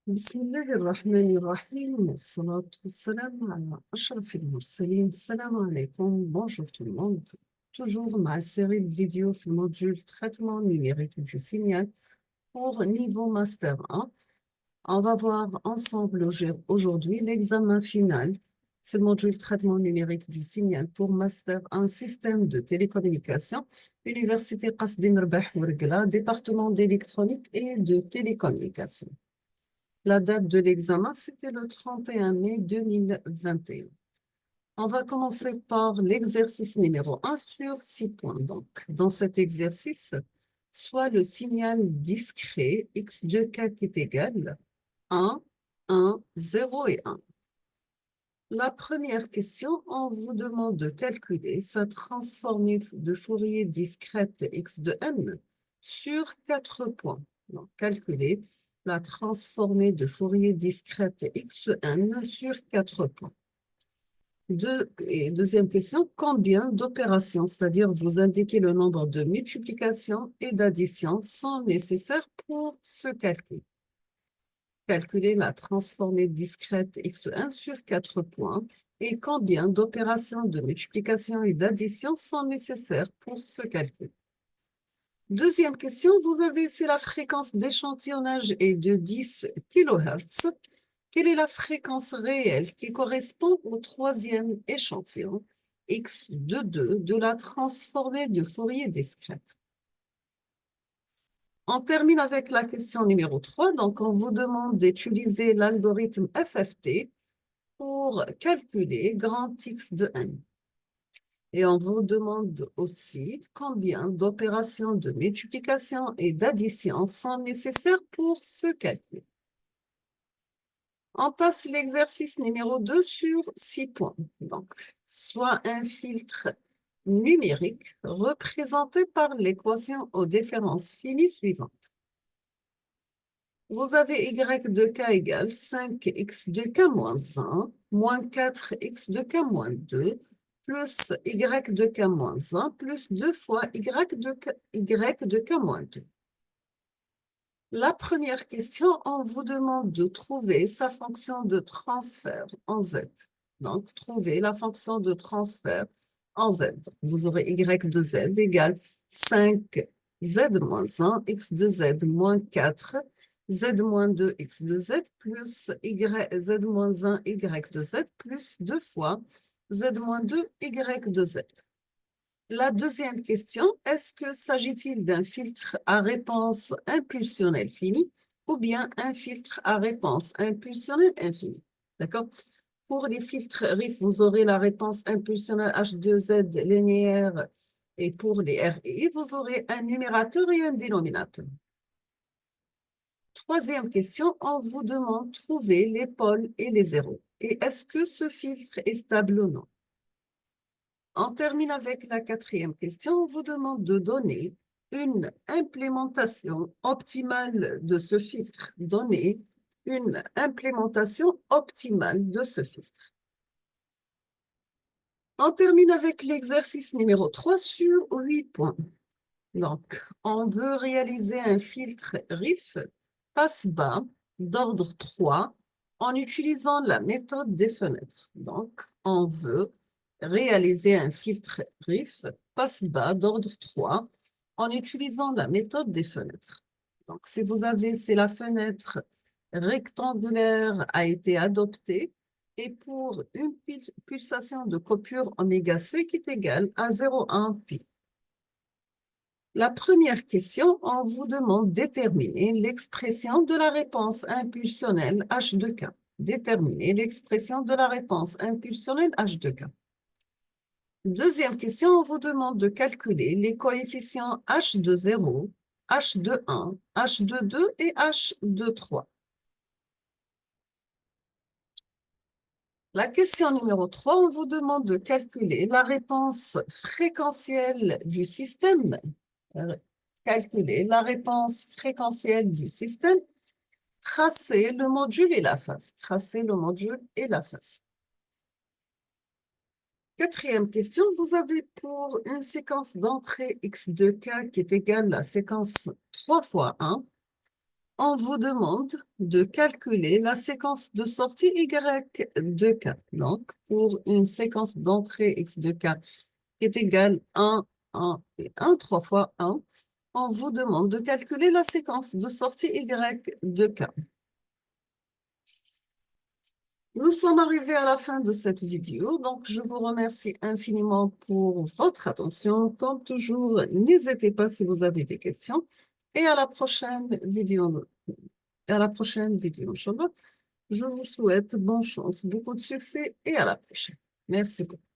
بسم الله الرحمن الرحيم والصلاة والسلام على أشرف المرسلين. السلام عليكم. Bonjour tout le monde. Toujours ma série de vidéos في module traitement numérique du signal pour niveau master 1. On va voir ensemble aujourd'hui l'examen final في module traitement numérique du signal pour master 1 système de télécommunication, Université Qasdim Rbah Ouargla, département d'électronique et de télécommunication. La date de l'examen, c'était le 31 mai 2021. On va commencer par l'exercice numéro 1 sur 6 points. Donc, dans cet exercice, soit le signal discret x de k qui est égal 1, 1, 0 et 1. La première question, on vous demande de calculer sa transformée de Fourier discrète x de n sur 4 points. Donc, calculer la transformée de Fourier discrète xn sur 4 points. Deuxième question, combien d'opérations, c'est-à-dire vous indiquez le nombre de multiplications et d'additions sont nécessaires pour ce calcul. Calculer la transformée discrète x1 sur 4 points et combien d'opérations de multiplication et d'addition sont nécessaires pour ce calcul. Deuxième question, vous avez ici la fréquence d'échantillonnage est de 10 kHz. Quelle est la fréquence réelle qui correspond au troisième échantillon x de 2 de la transformée de Fourier discrète? On termine avec la question numéro 3. Donc, on vous demande d'utiliser l'algorithme FFT pour calculer grand X de n. Et on vous demande aussi combien d'opérations de multiplication et d'addition sont nécessaires pour ce calcul. On passe l'exercice numéro 2 sur 6 points. Donc, soit un filtre numérique représenté par l'équation aux différences finies suivantes. Vous avez y de k égale 5x de k moins 1, moins 4x de k moins 2, plus y de k moins 1, plus 2 fois y de k moins 2. La première question, on vous demande de trouver sa fonction de transfert en z. Donc, trouver la fonction de transfert en z. Vous aurez y de z égale 5z moins 1, x de z moins 4, z moins 2, x de z, plus z moins 1, y de z, plus 2 fois z moins 2, y de z. La deuxième question, est-ce que s'agit-il d'un filtre à réponse impulsionnelle finie ou bien un filtre à réponse impulsionnelle infinie? D'accord? Pour les filtres RIF, vous aurez la réponse impulsionnelle H2Z linéaire et pour les RI, vous aurez un numérateur et un dénominateur. Troisième question, on vous demande de trouver les pôles et les zéros. Et est-ce que ce filtre est stable ou non? On termine avec la quatrième question. On vous demande de donner une implémentation optimale de ce filtre. Donner une implémentation optimale de ce filtre. On termine avec l'exercice numéro 3 sur 8 points. Donc, on veut réaliser un filtre RIF passe-bas d'ordre 3 en utilisant la méthode des fenêtres. Donc, on veut réaliser un filtre RIF passe-bas d'ordre 3 en utilisant la méthode des fenêtres. Donc, si vous avez, c'est la fenêtre rectangulaire a été adoptée et pour une pulsation de coupure oméga C qui est égale à 0,1 pi. La première question, on vous demande de déterminer l'expression de la réponse impulsionnelle H de K. Déterminer l'expression de la réponse impulsionnelle H de K. Deuxième question, on vous demande de calculer les coefficients H de 0, H de 1, H de 2 et H de 3. La question numéro 3, on vous demande de calculer la réponse fréquentielle du système. Calculer la réponse fréquentielle du système. Tracer le module et la phase. Tracer le module et la phase. Quatrième question, vous avez pour une séquence d'entrée x de k qui est égale à la séquence 3 fois 1. on vous demande de calculer la séquence de sortie Y de K. Donc, pour une séquence d'entrée X de K qui est égale 1, 1 et 1, 3 fois 1, on vous demande de calculer la séquence de sortie Y de K. Nous sommes arrivés à la fin de cette vidéo, donc je vous remercie infiniment pour votre attention. Comme toujours, n'hésitez pas si vous avez des questions. Et à la prochaine vidéo. Inch'Allah. Je vous souhaite bonne chance, beaucoup de succès et à la prochaine. Merci beaucoup.